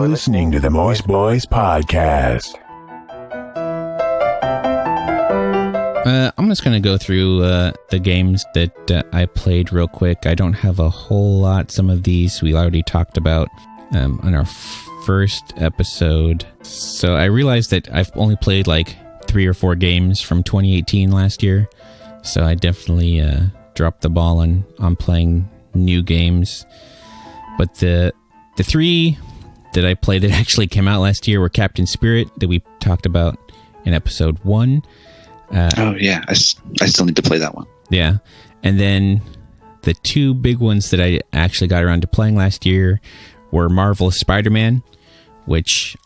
You're listening to the Moist Boys Podcast. I'm just going to go through the games that I played real quick. I don't have a whole lot. Some of these we already talked about on our first episode. So I realized that I've only played like 3 or 4 games from 2018 last year. So I definitely dropped the ball on playing new games. But the 3 that I played that actually came out last year were Captain Spirit, that we talked about in episode 1. I still need to play that one. Yeah. And then the 2 big ones that I actually got around to playing last year were Marvel's Spider-Man, which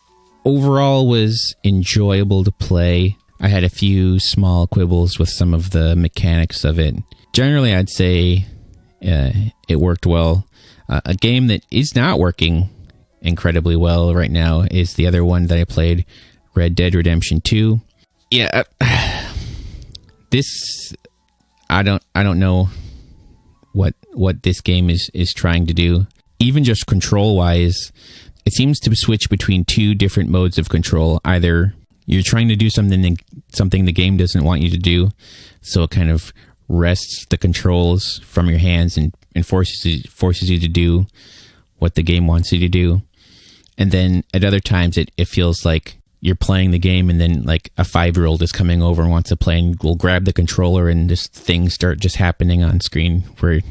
overall was enjoyable to play. I had a few small quibbles with some of the mechanics of it. Generally, I'd say it worked well. A game that is not working incredibly well right now is the other one that I played, Red Dead Redemption 2. Yeah, this I don't know what this game is trying to do. Even just control wise, it seems to switch between 2 different modes of control. Either you're trying to do something the game doesn't want you to do, so it kind of wrests the controls from your hands and forces you to do what the game wants you to do. And then at other times it feels like you're playing the game and then like a 5-year-old is coming over and wants to play and will grab the controller and just things start just happening on screen where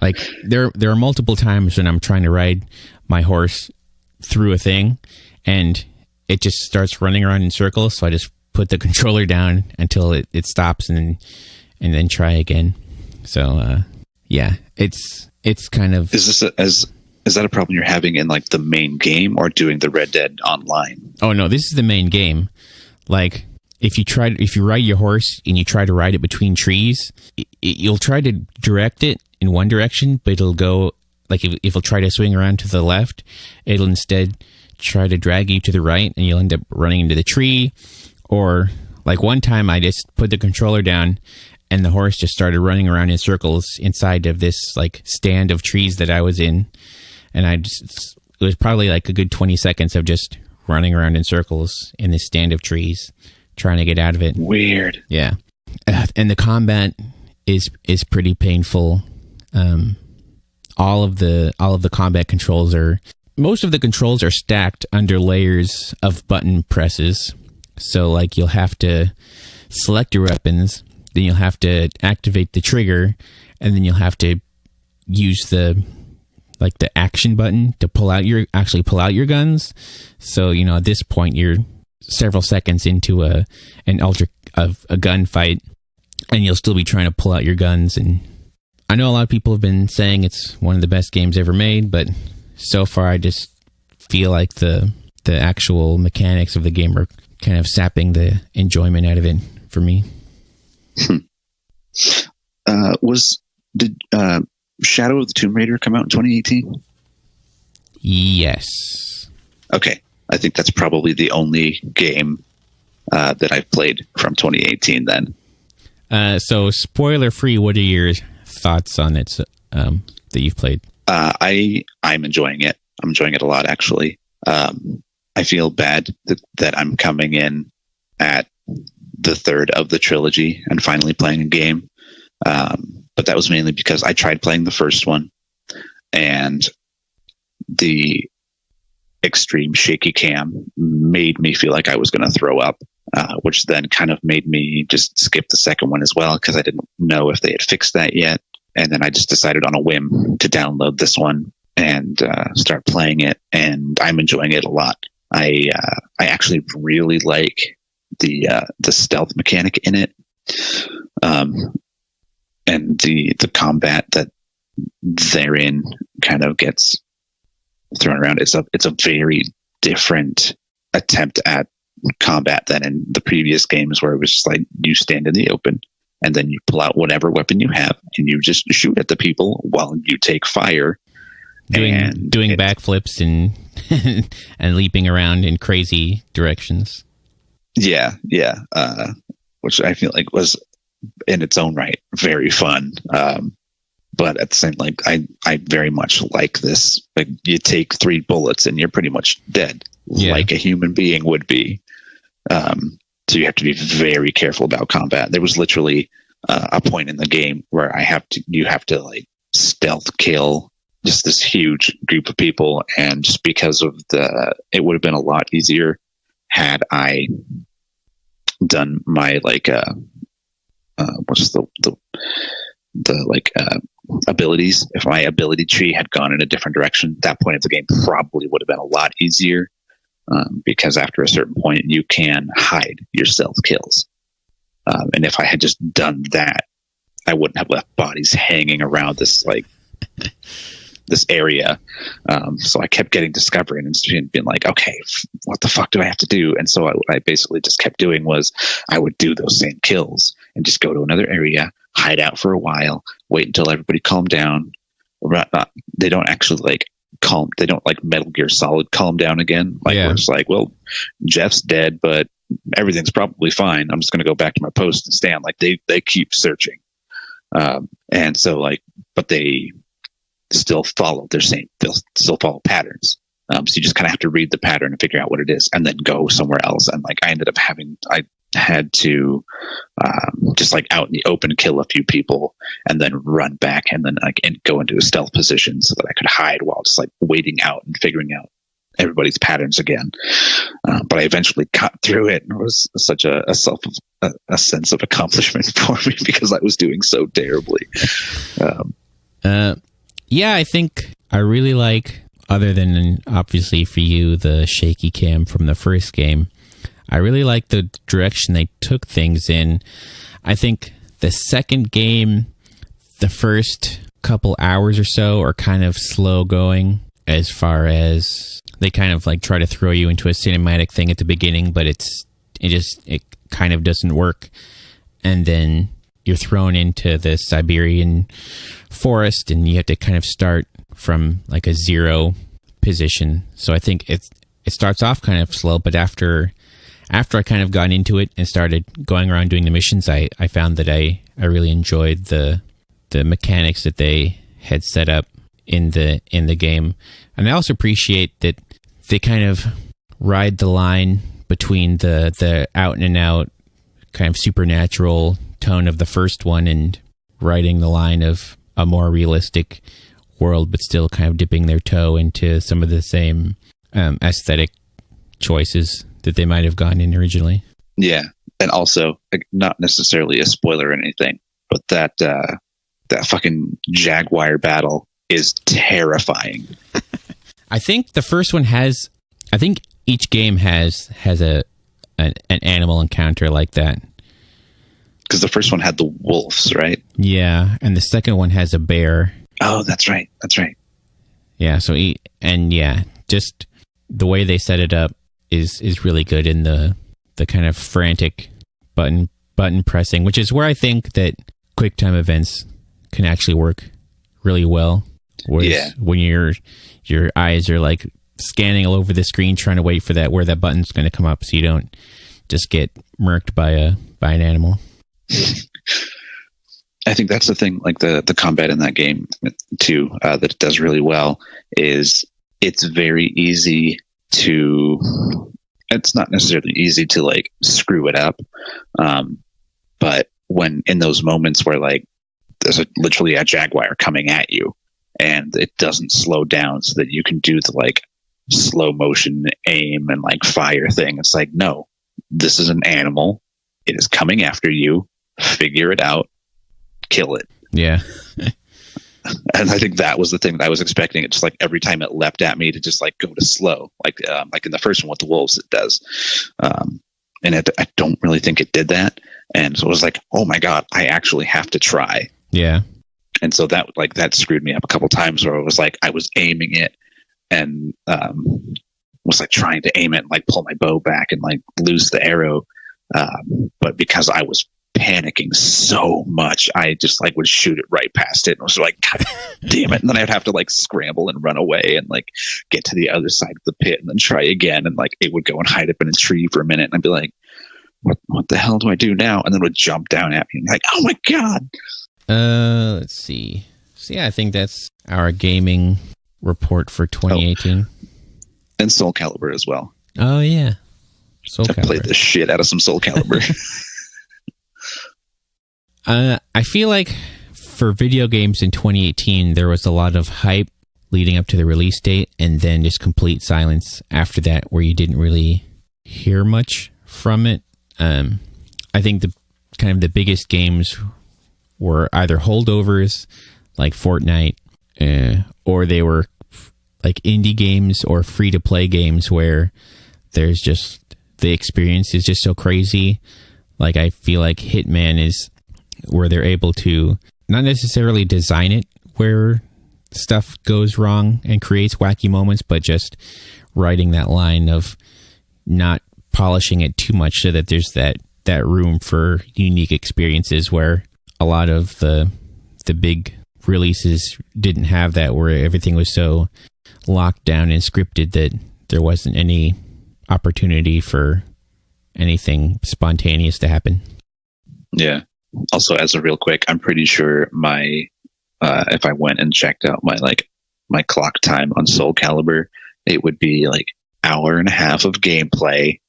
like there are multiple times when I'm trying to ride my horse through a thing and it just starts running around in circles. So I just put the controller down until it stops and then try again. So, yeah, it's kind of... Is that a problem you're having in like the main game or doing the Red Dead online? Oh no, this is the main game. Like if you ride your horse and you try to ride it between trees, you'll try to direct it in one direction, but it'll go like if it'll try to swing around to the left, it'll instead try to drag you to the right, and you'll end up running into the tree. Or like one time, I just put the controller down, and the horse just started running around in circles inside of this like stand of trees that I was in. And it was probably like a good 20 seconds of just running around in circles in this stand of trees, trying to get out of it. Weird. Yeah. And the combat is pretty painful. All of the combat controls most of the controls are stacked under layers of button presses. So like you'll have to select your weapons, then you'll have to activate the trigger, and then you'll have to use the action button to pull out your guns. So, at this point you're several seconds into a gunfight and you'll still be trying to pull out your guns. And I know a lot of people have been saying it's one of the best games ever made, but so far I just feel like the actual mechanics of the game are kind of sapping the enjoyment out of it for me. Did Shadow of the Tomb Raider come out in 2018? Yes. Okay. I think that's probably the only game that I've played from 2018 then. So spoiler free, what are your thoughts on it that you've played? I'm enjoying it. I'm enjoying it a lot, actually. I feel bad that I'm coming in at the 3rd of the trilogy and finally playing a game. But that was mainly because I tried playing the first one and the extreme shaky cam made me feel like I was going to throw up, which then kind of made me just skip the second one as well because I didn't know if they had fixed that yet. And then I just decided on a whim to download this one and start playing it, and I'm enjoying it a lot. I actually really like the stealth mechanic in it. And the combat that therein kind of gets thrown around. It's a very different attempt at combat than in the previous games, where it was just like you stand in the open and then you pull out whatever weapon you have and you just shoot at the people while you take fire. Doing backflips and and leaping around in crazy directions. Yeah. Which I feel like was in its own right very fun. But at the same, like I very much like this. Like you take 3 bullets and you're pretty much dead, like a human being would be. So you have to be very careful about combat. There was literally a point in the game where you have to like stealth kill just this huge group of people, and just because of it would have been a lot easier had I done my like what's the like abilities. If my ability tree had gone in a different direction, that point of the game probably would have been a lot easier, because after a certain point you can hide your stealth kills, and if I had just done that, I wouldn't have left bodies hanging around this like this area. So I kept getting discovered and being like, okay, what the fuck do I have to do? And so what I basically just kept doing was I would do those same kills and just go to another area, hide out for a while, wait until everybody calmed down. They don't actually like they don't like Metal Gear Solid calm down again. Like where it's like, well, Jeff's dead, but everything's probably fine. I'm just going to go back to my post and stand. Like they keep searching. And so like, but they still follow they'll still follow patterns. So you just kind of have to read the pattern and figure out what it is and then go somewhere else. And like, I had to just like out in the open kill a few people and then run back and then like and go into a stealth position so that I could hide while just like waiting out and figuring out everybody's patterns again. But I eventually got through it, and it was such a sense of accomplishment for me because I was doing so terribly. Yeah, I think I really like, other than obviously for you, the shaky cam from the first game, I really like the direction they took things in. I think the second game, the first couple hours or so are kind of slow going, as far as they kind of like try to throw you into a cinematic thing at the beginning, but it kind of doesn't work. And then you're thrown into the Siberian forest and you have to kind of start from like a 0 position. So I think it starts off kind of slow, but after I kind of got into it and started going around doing the missions, I found that I really enjoyed the mechanics that they had set up in the game. And I also appreciate that they kind of ride the line between the out and out kind of supernatural tone of the first one and riding the line of a more realistic world, but still kind of dipping their toe into some of the same aesthetic choices that they might have gone in originally. Yeah. And also, like, not necessarily a spoiler or anything, but that fucking Jaguar battle is terrifying. I think the first one I think each game has an animal encounter like that. Because the first one had the wolves, right? Yeah, and the second one has a bear. Oh, that's right. Yeah, just the way they set it up is really good in the kind of frantic button pressing, which is where I think that QuickTime events can actually work really well. Whereas when your eyes are like scanning all over the screen trying to wait for where that button's going to come up so you don't just get murked by an animal. I think that's the thing, like the combat in that game too, that it does really well is it's very easy it's not necessarily easy to like screw it up. But when in those moments where like there's literally a jaguar coming at you and it doesn't slow down so that you can do the like slow motion aim and like fire thing. It's like, no, this is an animal. It is coming after you. Figure it out. Kill it. Yeah. And I think that was the thing that I was expecting. It just like every time it leapt at me to just like go to slow, like in the first one with the wolves, it does. And I don't really think it did that. And so it was like, oh my God, I actually have to try. Yeah. And so that screwed me up a couple times where it was like, I was aiming it and, was like trying to aim it and like pull my bow back and like lose the arrow. But because I was panicking so much, I just like would shoot it right past it and was like, God damn it. And then I'd have to like scramble and run away and like get to the other side of the pit and then try again. And like it would go and hide up in a tree for a minute and I'd be like, what the hell do I do now? And then it would jump down at me and like, oh my God. Let's see. So yeah, I think that's our gaming report for 2018. And Soul Calibur as well. Oh yeah, Soul I Calibur. played the shit out of some Soul Calibur. I feel like for video games in 2018, there was a lot of hype leading up to the release date, and then just complete silence after that, where you didn't really hear much from it. I think the biggest games were either holdovers like Fortnite, or they were like indie games or free to play games where there's just the experience is just so crazy. Like I feel like Hitman is where they're able to not necessarily design it where stuff goes wrong and creates wacky moments, but just writing that line of not polishing it too much so that there's that room for unique experiences, where a lot of the big releases didn't have that, where everything was so locked down and scripted that there wasn't any opportunity for anything spontaneous to happen. Yeah. Also, as a real quick, I'm pretty sure my if I went and checked out my clock time on Soul Calibur, it would be like hour and a half of gameplay,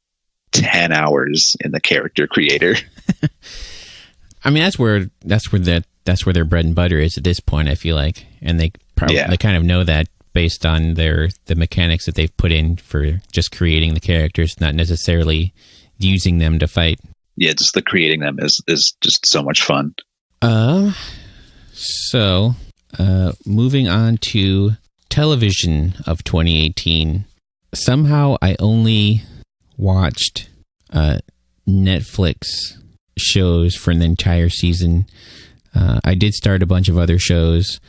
10 hours in the character creator. I mean, that's where their bread and butter is at this point, I feel like, and they they kind of know that based on the mechanics that they've put in for just creating the characters, not necessarily using them to fight. Yeah, just the creating them is just so much fun. So moving on to television of 2018. Somehow I only watched Netflix shows for an entire season. I did start a bunch of other shows.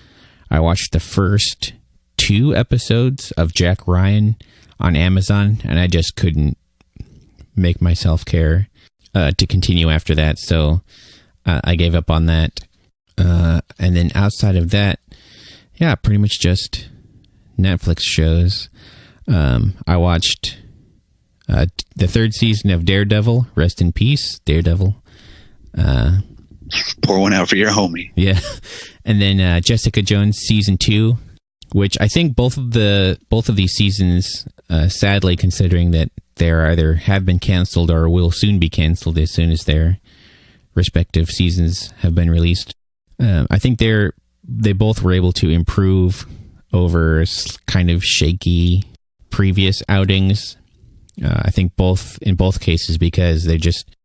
I watched the first 2 episodes of Jack Ryan on Amazon, and I just couldn't make myself care to continue after that, so I gave up on that. And then outside of that, yeah, pretty much just Netflix shows. I watched the 3rd season of Daredevil. Rest in peace, Daredevil. Pour one out for your homie. Yeah. And then Jessica Jones season 2, which I think both of these seasons, sadly, considering that they're either have been canceled or will soon be canceled as soon as their respective seasons have been released. I think they both were able to improve over kind of shaky previous outings. I think in both cases, because they just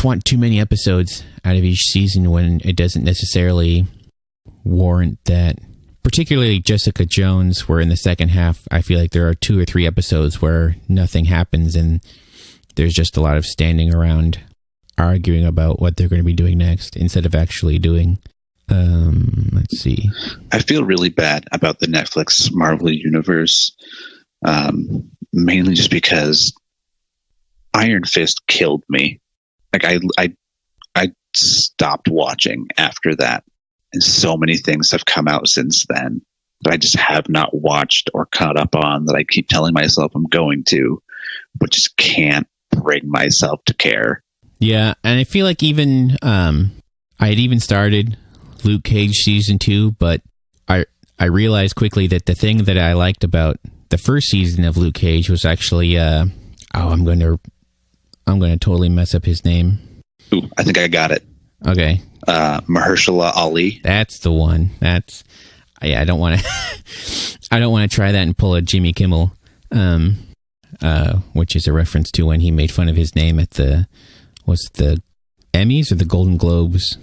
want too many episodes out of each season when it doesn't necessarily warrant that. Particularly Jessica Jones, where in the second half, I feel like there are 2 or 3 episodes where nothing happens and there's just a lot of standing around arguing about what they're going to be doing next instead of actually doing. Let's see. I feel really bad about the Netflix Marvel universe, mainly just because Iron Fist killed me. Like I stopped watching after that. And so many things have come out since then that I just have not watched or caught up on, that I keep telling myself I'm going to, but just can't bring myself to care. Yeah, and I feel like even I had even started Luke Cage season 2, but I realized quickly that the thing that I liked about the first season of Luke Cage was actually I'm going to totally mess up his name. Ooh, I think I got it. Okay. Mahershala Ali. That's the one. I don't want to try that and pull a Jimmy Kimmel, which is a reference to when he made fun of his name at the Emmys or the Golden Globes.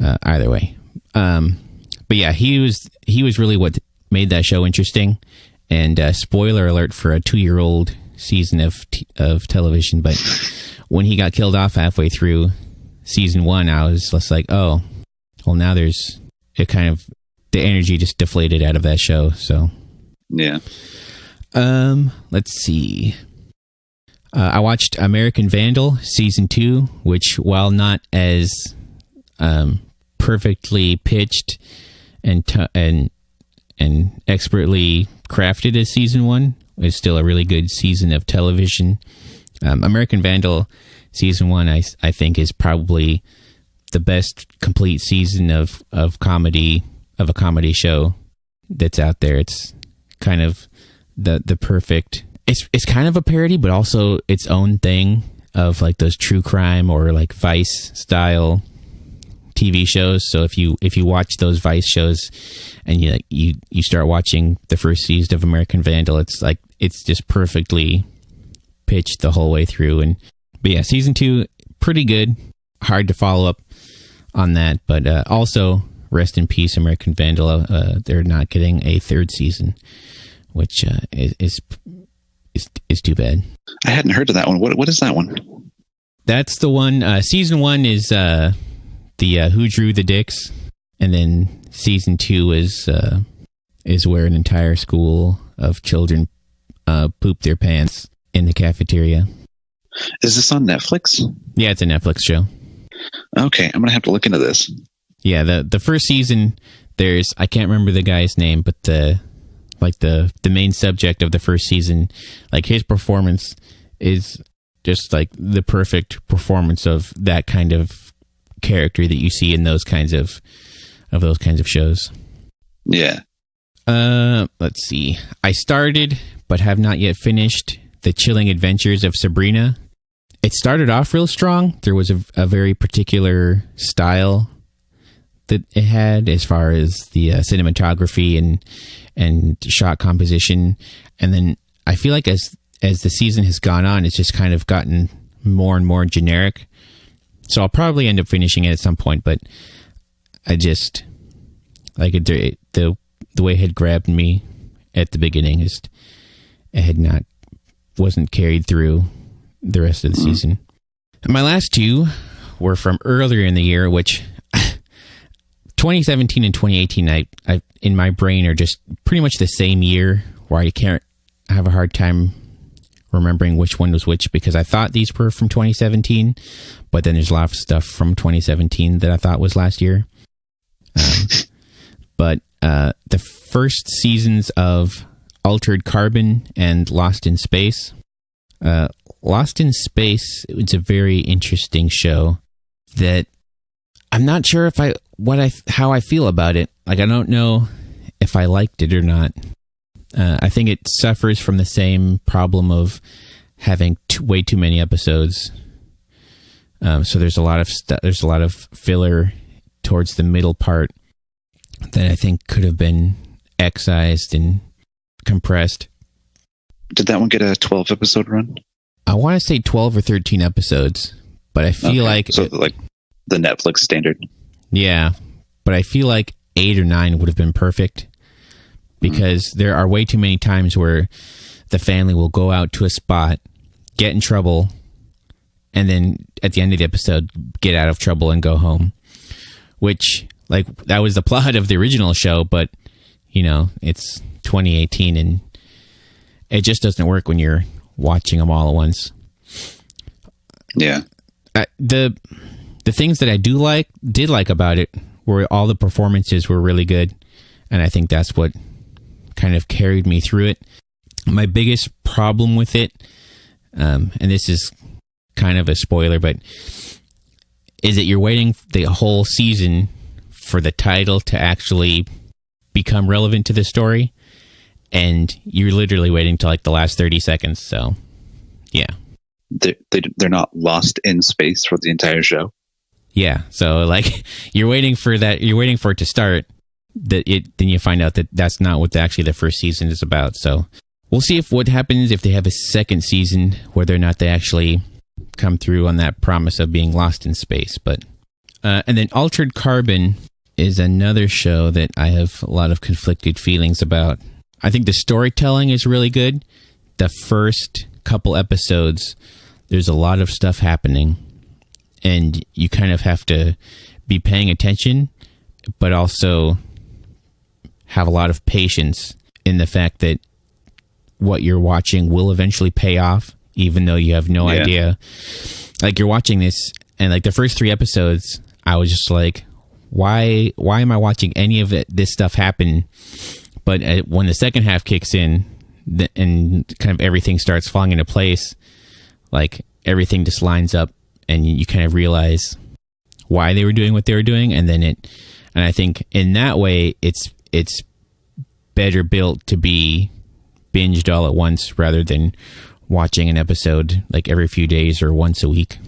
Either way. But yeah, he was really what made that show interesting. And spoiler alert for a 2-year-old season of television, but when he got killed off halfway through season 1, I was just like, oh, well, now there's it kind of the energy just deflated out of that show. So yeah. Let's see. I watched American Vandal season 2, which, while not as perfectly pitched and expertly crafted as season 1, is still a really good season of television. American Vandal season 1, I think, is probably the best complete season of comedy of a comedy show that's out there. It's kind of the perfect. It's kind of a parody, but also its own thing of like those true crime or like Vice style TV shows. So if you watch those Vice shows and you start watching the first season of American Vandal, it's just perfectly pitched the whole way through. But yeah, season 2 pretty good. Hard to follow up on that, but also rest in peace, American Vandal. They're not getting a third season, which is too bad. I hadn't heard of that one. What is that one? That's the one. Season 1 is the Who Drew the Dicks, and then season 2 is where an entire school of children poop their pants in the cafeteria. Is this on Netflix? Yeah, it's a Netflix show. Okay, I'm gonna have to look into this. Yeah, the first season, I can't remember the guy's name, but the main subject of the first season, like his performance is just like the perfect performance of that kind of character that you see in those kinds of shows. Yeah. Let's see. I started but have not yet finished The Chilling Adventures of Sabrina. It started off real strong. There was a very particular style that it had as far as the cinematography and shot composition. And then I feel like as the season has gone on, it's just kind of gotten more and more generic. So I'll probably end up finishing it at some point, but I just like it, the way it had grabbed me at the beginning wasn't carried through the rest of the season. And my last two were from earlier in the year, which 2017 and 2018, I in my brain are just pretty much the same year, where I have a hard time remembering which one was which, because I thought these were from 2017, but then there's a lot of stuff from 2017 that I thought was last year. But the first seasons of Altered Carbon and Lost in Space. Lost in Space, it's a very interesting show that I'm not sure how I feel about it. Like, I don't know if I liked it or not. I think it suffers from the same problem of having way too many episodes. So there's a lot of filler towards the middle part that I think could have been excised and compressed. Did that one get a 12 episode run? I want to say 12 or 13 episodes, but I feel like like the Netflix standard. Yeah, but I feel like 8 or 9 would have been perfect, because there are way too many times where the family will go out to a spot, get in trouble, and then at the end of the episode get out of trouble and go home. Which, like, that was the plot of the original show, but it's 2018 and it just doesn't work when you're watching them all at once. Yeah. The things that I did like about it were all the performances were really good, and I think that's what kind of carried me through it. My biggest problem with it, and this is kind of a spoiler, but is that you're waiting the whole season for the title to actually become relevant to the story, and you're literally waiting till like the last 30 seconds. So, yeah. They're not lost in space for the entire show. Yeah. So, like, you're waiting for that. You're waiting for it to start. Then you find out that that's not what actually the first season is about. So we'll see what happens if they have a second season, whether or not they actually come through on that promise of being lost in space. But and then Altered Carbon is another show that I have a lot of conflicted feelings about. I think the storytelling is really good. The first couple episodes, there's a lot of stuff happening, and you kind of have to be paying attention, but also have a lot of patience in the fact that what you're watching will eventually pay off, even though you have no idea. Like, you're watching this, and like the first 3 episodes, I was just like, why am I watching any of this stuff happen? But when the second half kicks in and kind of everything starts falling into place, like everything just lines up, and you kind of realize why they were doing what they were doing, and then And I think in that way, it's better built to be binged all at once rather than watching an episode like every few days or once a week.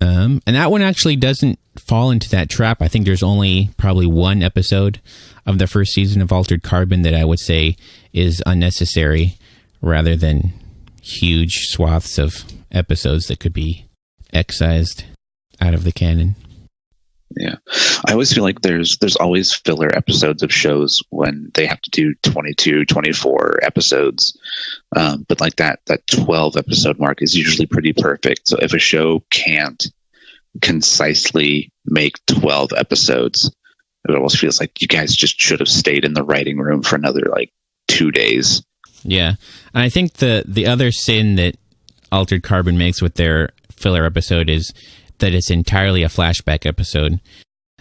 And that one actually doesn't fall into that trap. I think there's only probably one episode of the first season of Altered Carbon that I would say is unnecessary rather than huge swaths of episodes that could be excised out of the canon. Yeah. I always feel like there's always filler episodes of shows when they have to do 22, 24 episodes. But like that 12 episode mark is usually pretty perfect. So if a show can't concisely make 12 episodes, it almost feels like you guys just should have stayed in the writing room for another like 2 days. Yeah. And I think the other sin that Altered Carbon makes with their filler episode is that it's entirely a flashback episode.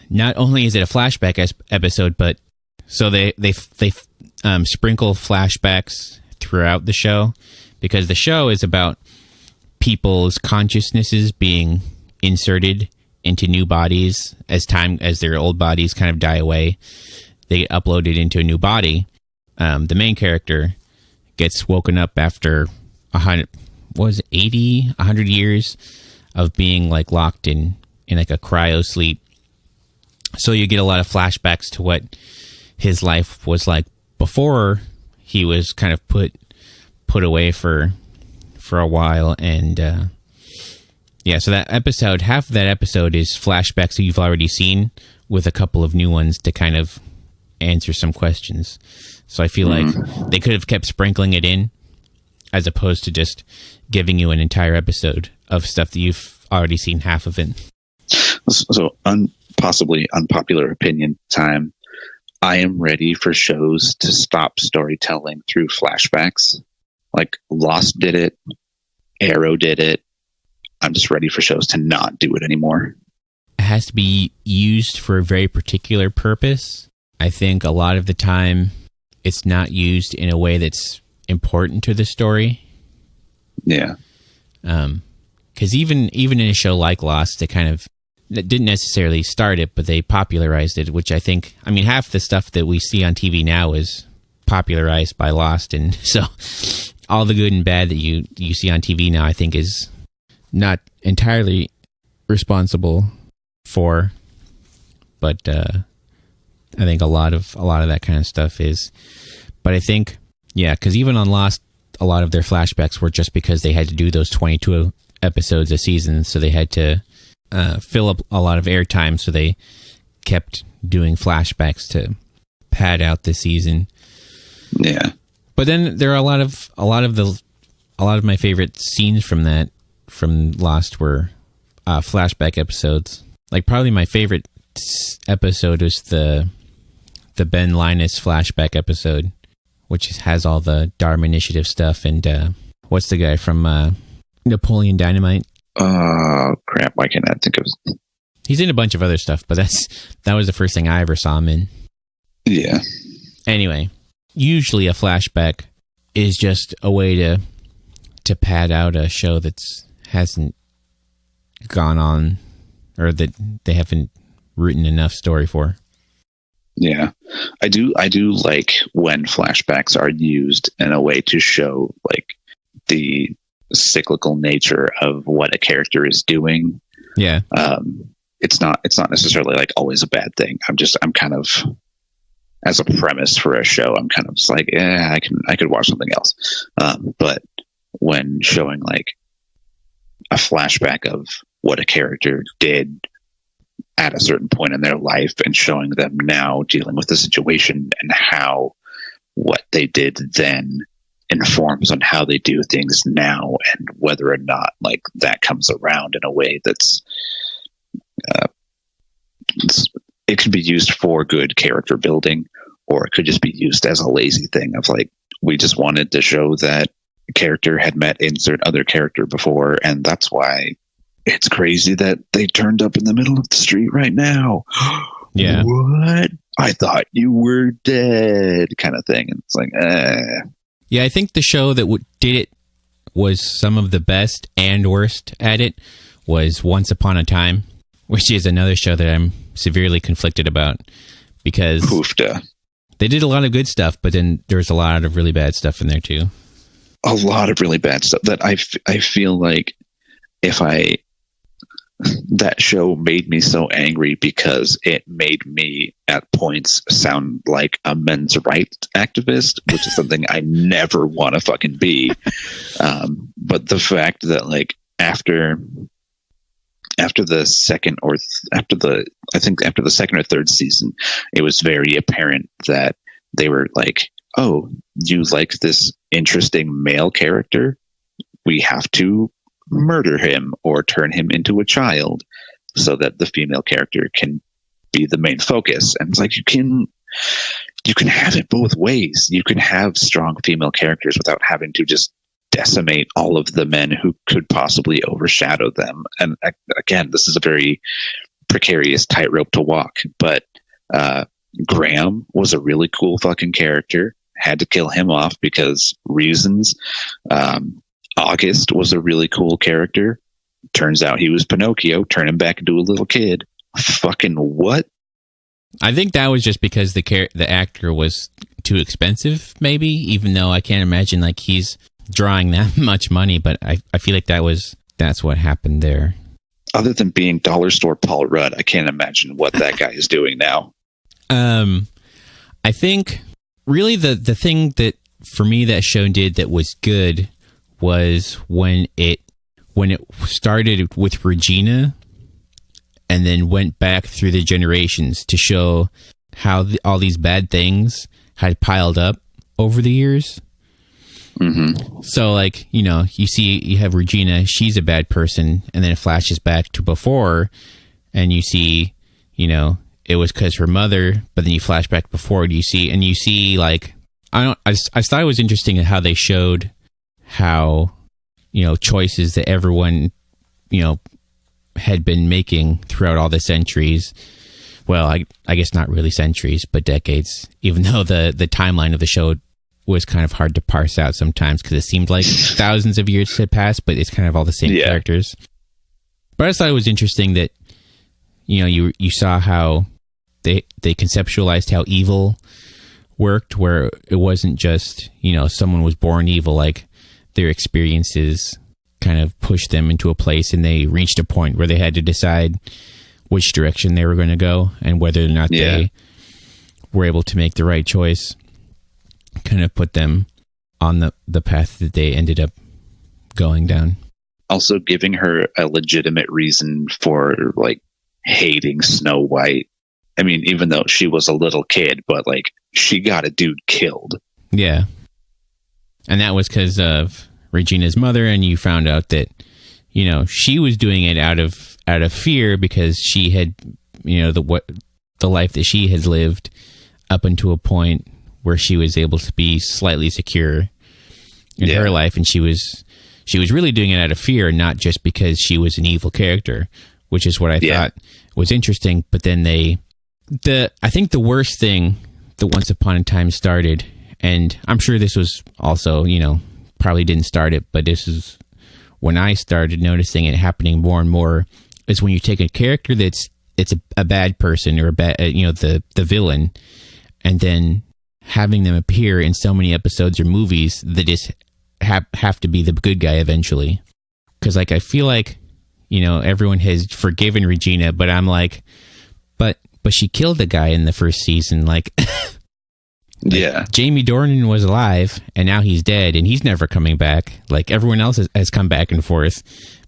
Not only is it a flashback episode, but so they sprinkle flashbacks throughout the show, because the show is about people's consciousnesses being inserted into new bodies as their old bodies kind of die away. They get uploaded into a new body. The main character gets woken up after 100 years of being like locked in like a cryo sleep. So you get a lot of flashbacks to what his life was like before he was kind of put away for a while. And so that episode, half of that episode is flashbacks that you've already seen with a couple of new ones to kind of answer some questions. So I feel like they could have kept sprinkling it in as opposed to just giving you an entire episode of stuff that you've already seen half of it. So possibly unpopular opinion time. I am ready for shows to stop storytelling through flashbacks. Like Lost did it. Arrow did it. I'm just ready for shows to not do it anymore. It has to be used for a very particular purpose. I think a lot of the time it's not used in a way that's important to the story. Yeah. Because even in a show like Lost, that didn't necessarily start it, but they popularized it, which I think, half the stuff that we see on TV now is popularized by Lost, and so all the good and bad that you see on TV now, I think, is not entirely responsible for, but I think a lot of that kind of stuff is. But I think, because even on Lost, a lot of their flashbacks were just because they had to do those 22 episodes a season, so they had to fill up a lot of airtime, so they kept doing flashbacks to pad out the season. Yeah. But then there are a lot of my favorite scenes from Lost were flashback episodes. Like probably my favorite episode was the Ben Linus flashback episode, which has all the Dharma Initiative stuff and what's the guy from Napoleon Dynamite? Oh, crap. Why can't I think of it? He's in a bunch of other stuff, but that was the first thing I ever saw him in. Yeah. Anyway, usually a flashback is just a way to pad out a show that hasn't gone on, or that they haven't written enough story for. Yeah. I do like when flashbacks are used in a way to show like the cyclical nature of what a character is doing. Yeah. It's not necessarily like always a bad thing. I'm kind of, as a premise for a show, I'm kind of just like, I could watch something else. But when showing like a flashback of what a character did at a certain point in their life and showing them now dealing with the situation and how what they did then informs on how they do things now, and whether or not like that comes around in a way that's it can be used for good character building, or it could just be used as a lazy thing of like, we just wanted to show that a character had met insert other character before, and that's why it's crazy that they turned up in the middle of the street right now. Yeah. What? I thought you were dead, kind of thing. And it's like, Yeah, I think the show that did it was some of the best and worst at it was Once Upon a Time, which is another show that I'm severely conflicted about because Hoofda. they did a lot of good stuff, but then there's a lot of really bad stuff in there too. A lot of really bad stuff that I feel like that show made me so angry because it made me at points sound like a men's rights activist, which is something I never want to fucking be. But the fact that like after the second or third season, it was very apparent that they were like, oh, you like this interesting male character? We have to murder him or turn him into a child so that the female character can be the main focus. And it's like, you can have it both ways. You can have strong female characters without having to just decimate all of the men who could possibly overshadow them. And again, this is a very precarious tightrope to walk, but Graham was a really cool fucking character. Had to kill him off because reasons. August was a really cool character. Turns out he was Pinocchio. Turn him back into a little kid. Fucking what? I think that was just because the actor was too expensive, maybe, even though I can't imagine like he's drawing that much money, but I feel like that's what happened there. Other than being dollar store Paul Rudd, I can't imagine what that guy is doing now. I think really the thing that for me that show did that was good was when it started with Regina and then went back through the generations to show how all these bad things had piled up over the years. Mm-hmm. So like, you have Regina, she's a bad person, and then it flashes back to before and you see, it was because her mother, but then you flash back before, you see like, I thought it was interesting how they showed how, choices that everyone, had been making throughout all the centuries. Well, I guess not really centuries, but decades, even though the timeline of the show was kind of hard to parse out sometimes because it seemed like thousands of years had passed, but it's kind of all the same characters. But I just thought it was interesting that, you saw how they conceptualized how evil worked, where it wasn't just, someone was born evil, like their experiences kind of pushed them into a place and they reached a point where they had to decide which direction they were going to go and whether or not they were able to make the right choice, kind of put them on the path that they ended up going down. Also giving her a legitimate reason for like hating Snow White. I mean, even though she was a little kid, but like she got a dude killed. Yeah. And that was because of Regina's mother, and you found out that, she was doing it out of fear because she had, the life that she had lived up until a point where she was able to be slightly secure in her life, and she was really doing it out of fear, not just because she was an evil character, which is what I thought was interesting. But then I think the worst thing that Once Upon a Time started, and I'm sure this was also, probably didn't start it, but this is when I started noticing it happening more and more, is when you take a character it's a bad person or a bad, the villain, and then having them appear in so many episodes or movies that just have to be the good guy eventually. Because like I feel like, everyone has forgiven Regina, but I'm like, but she killed the guy in the first season. Like, Jamie Dornan was alive and now he's dead and he's never coming back. Like everyone else has come back and forth,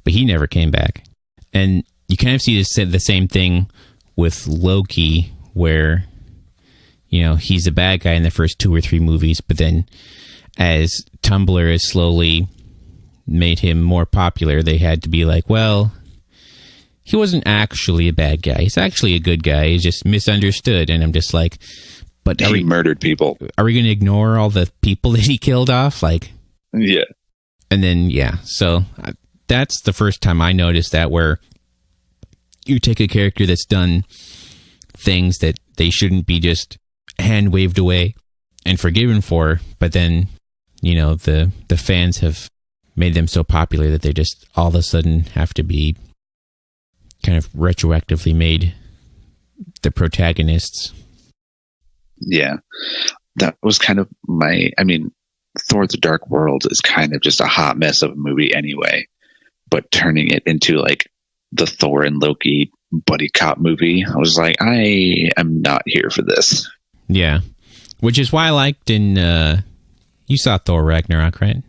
but he never came back. And you kind of see the same thing with Loki, where, he's a bad guy in the first 2 or 3 movies, but then as Tumblr has slowly made him more popular, they had to be like, well, he wasn't actually a bad guy. He's actually a good guy. He's just misunderstood. And I'm just like, but he murdered people. Are we going to ignore all the people that he killed off? Like, yeah. And then, so that's the first time I noticed that, where you take a character that's done things that they shouldn't be just hand waved away and forgiven for, but then, the fans have made them so popular that they just all of a sudden have to be kind of retroactively made the protagonists. Yeah. That was kind of Thor the Dark World is kind of just a hot mess of a movie anyway, but turning it into like the Thor and Loki buddy cop movie, I was like, I am not here for this. Yeah. Which is why I liked you saw Thor Ragnarok, right?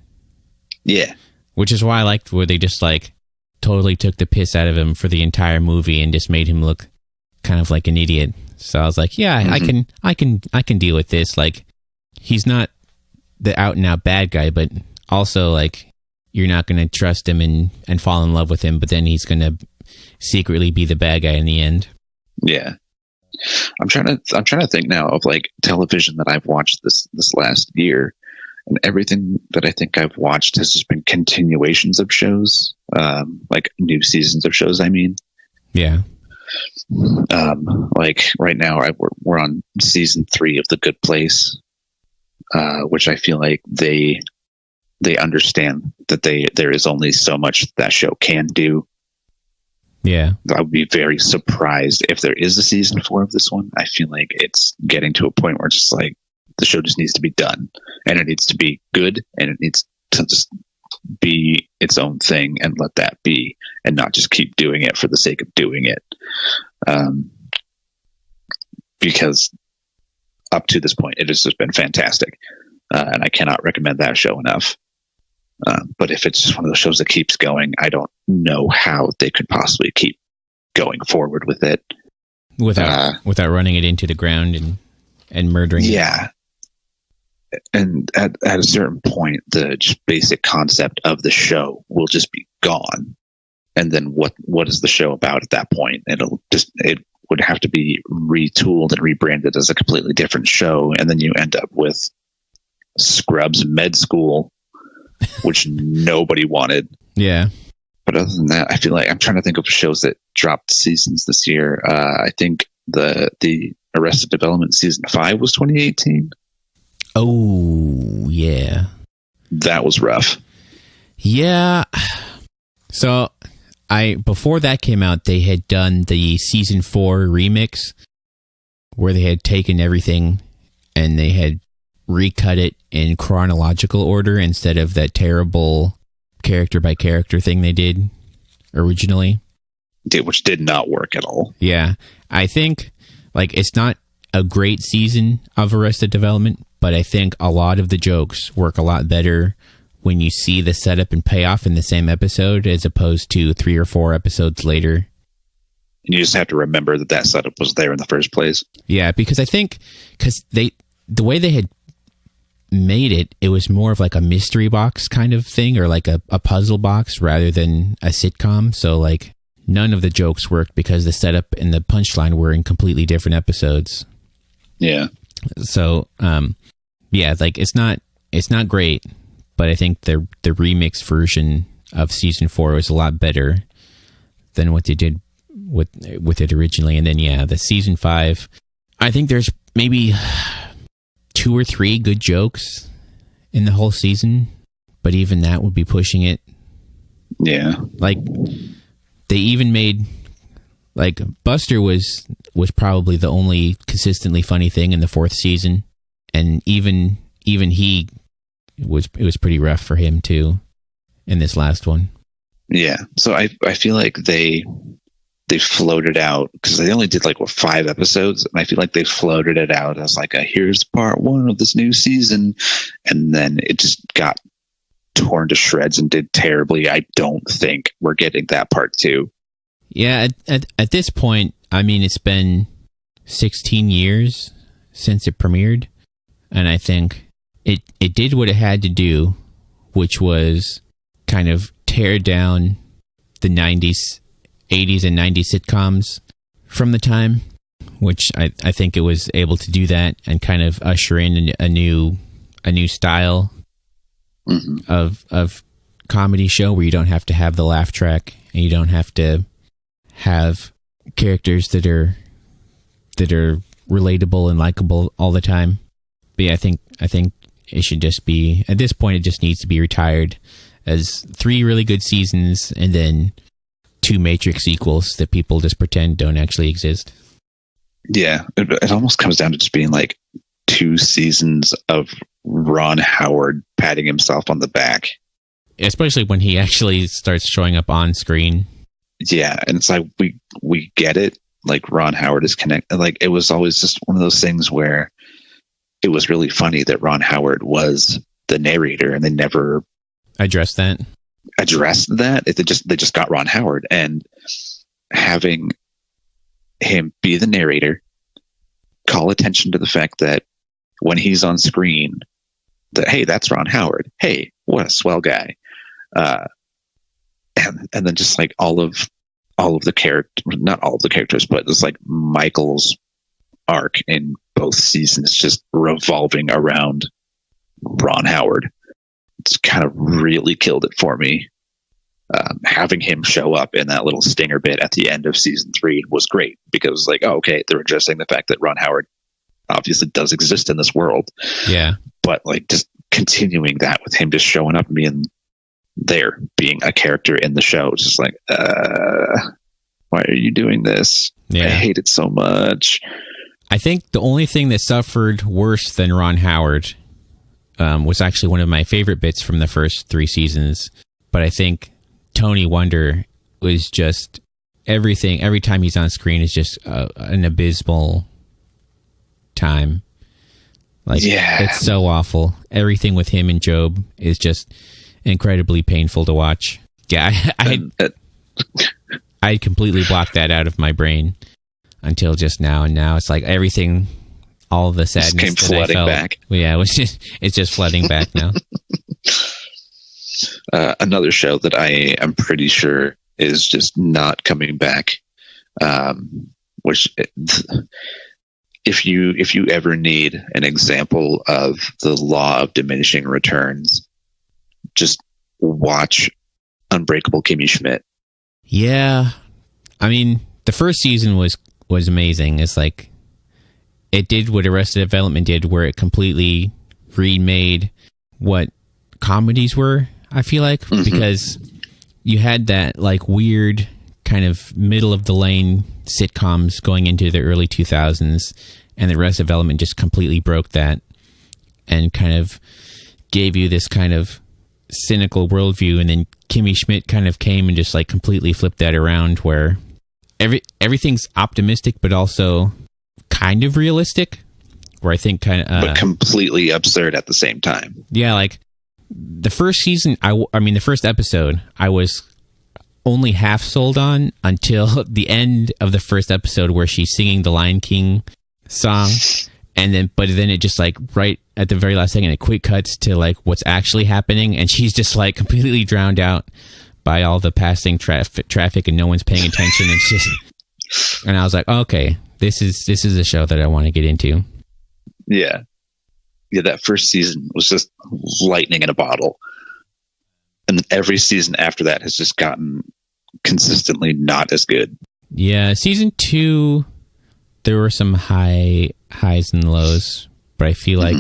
Yeah. Which is why I liked where they just like totally took the piss out of him for the entire movie and just made him look kind of like an idiot. So I was like, yeah, I can deal with this. Like, he's not the out and out bad guy, but also like you're not going to trust him and fall in love with him, but then he's going to secretly be the bad guy in the end. Yeah. I'm trying to think now of like television that I've watched this last year, and everything that I think I've watched has just been continuations of shows, like new seasons of shows. I mean, yeah. Like right now we're on season 3 of The Good Place, which I feel like they understand that there is only so much that show can do. Yeah. I would be very surprised if there is a season 4 of this one. I feel like it's getting to a point where it's just like the show just needs to be done, and it needs to be good, and it needs to just be its own thing and let that be, and not just keep doing it for the sake of doing it. Because up to this point, it has just been fantastic. And I cannot recommend that show enough. But if it's just one of those shows that keeps going, I don't know how they could possibly keep going forward with it without running it into the ground and murdering it. Yeah. And at a certain point, the just basic concept of the show will just be gone. And then what is the show about at that point? It would have to be retooled and rebranded as a completely different show. And then you end up with Scrubs Med School, which nobody wanted. Yeah. But other than that, I feel like I'm trying to think of shows that dropped seasons this year. I think the Arrested Development season 5 was 2018. Oh, yeah. That was rough. Yeah. So before that came out, they had done the season 4 remix where they had taken everything and they had recut it in chronological order instead of that terrible character by character thing they did originally. Which did not work at all. Yeah. I think like it's not a great season of Arrested Development, but I think a lot of the jokes work a lot better when you see the setup and payoff in the same episode as opposed to 3 or 4 episodes later. And you just have to remember that setup was there in the first place. Yeah, because I think the way they had made it was more of like a mystery box kind of thing, or like a puzzle box rather than a sitcom. So like none of the jokes worked because the setup and the punchline were in completely different episodes. Yeah. So yeah, like it's not great, but I think the remix version of season 4 was a lot better than what they did with it originally. And then yeah, the season 5, I think there's maybe 2 or 3 good jokes in the whole season, but even that would be pushing it. Yeah. Like they even made like Buster was probably the only consistently funny thing in the 4th season, and even he it was pretty rough for him too in this last one. Yeah. So I feel like they floated out, because they only did like 5 episodes, and I feel like they floated it out as like here's part 1 of this new season, and then it just got torn to shreds and did terribly. I don't think we're getting that part 2. Yeah, at this point, I mean, it's been 16 years since it premiered, and I think it did what it had to do, which was kind of tear down the 80s and 90s sitcoms from the time, which I think it was able to do that and kind of usher in a new style of comedy show where you don't have to have the laugh track and you don't have to have characters that are relatable and likable all the time. But yeah, I think it should just be, at this point, it just needs to be retired as 3 really good seasons and then two Matrix sequels that people just pretend don't actually exist. Yeah, it almost comes down to just being like 2 seasons of Ron Howard patting himself on the back. Especially when he actually starts showing up on screen. Yeah, and it's like we get it. Like Ron Howard is connected. Like it was always just one of those things where it was really funny that Ron Howard was the narrator, and they never addressed that. They just got Ron Howard, and having him be the narrator, call attention to the fact that when he's on screen, that hey, that's Ron Howard. Hey, what a swell guy. And then just like all of the characters, not all of the characters, but it's like Michael's arc in both seasons just revolving around Ron Howard. It's kind of really killed it for me. Having him show up in that little stinger bit at the end of season 3 was great, because like, oh, okay, they're addressing the fact that Ron Howard obviously does exist in this world. Yeah. But like just continuing that with him just showing up and being a character in the show. It's just like, why are you doing this? Yeah. I hate it so much. I think the only thing that suffered worse than Ron Howard was actually one of my favorite bits from the first 3 seasons. But I think Tony Wonder was just everything. Every time he's on screen is just an abysmal time. Like, yeah. It's so awful. Everything with him and Job is just incredibly painful to watch. Yeah, I completely blocked that out of my brain until just now, and now it's like everything, all the sadness just came that flooding I felt back. Yeah, it's just flooding back now. Another show that I am pretty sure is just not coming back. Which, if you ever need an example of the law of diminishing returns, just watch Unbreakable Kimmy Schmidt. Yeah, I mean, the first season was amazing. It's like it did what Arrested Development did, where it completely remade what comedies were. I feel like, because you had that like weird kind of middle of the lane sitcoms going into the early 2000s, and the Arrested Development just completely broke that and kind of gave you this kind of cynical worldview. And then Kimmy Schmidt kind of came and just like completely flipped that around, where everything's optimistic but also kind of realistic, where I think kind of but completely absurd at the same time. Yeah, like the first season, I mean the first episode, I was only half sold on until the end of the first episode, where she's singing the Lion King song, and then it just like right at the very last second, it quick cuts to like what's actually happening, and she's just like completely drowned out by all the passing traffic, and no one's paying attention. It's just, and I was like, okay, this is a show that I want to get into. Yeah, that first season was just lightning in a bottle, and every season after that has just gotten consistently not as good. Yeah, season 2, there were some highs and lows, but I feel like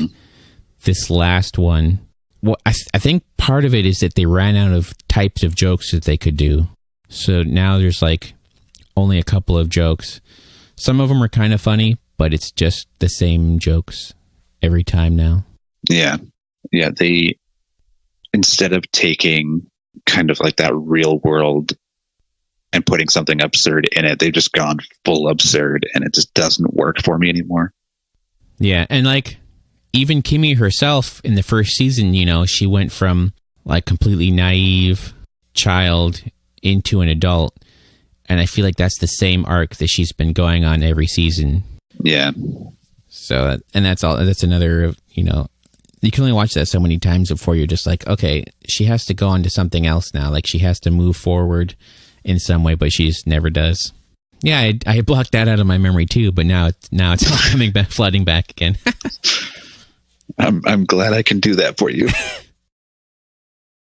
this last one, well, I think part of it is that they ran out of types of jokes that they could do. So now there's like only a couple of jokes. Some of them are kind of funny, but it's just the same jokes every time now. Yeah. They, instead of taking kind of like that real world and putting something absurd in it, they've just gone full absurd, and it just doesn't work for me anymore. Yeah, and like even Kimmy herself in the first season, you know, she went from like completely naive child into an adult, and I feel like that's the same arc that she's been going on every season. Yeah. So, and that's another, you know, you can only watch that so many times before you're just like, okay, she has to go on to something else now. Like she has to move forward in some way, but she just never does. Yeah, I blocked that out of my memory too, but now it's all coming back, flooding back again. I'm glad I can do that for you.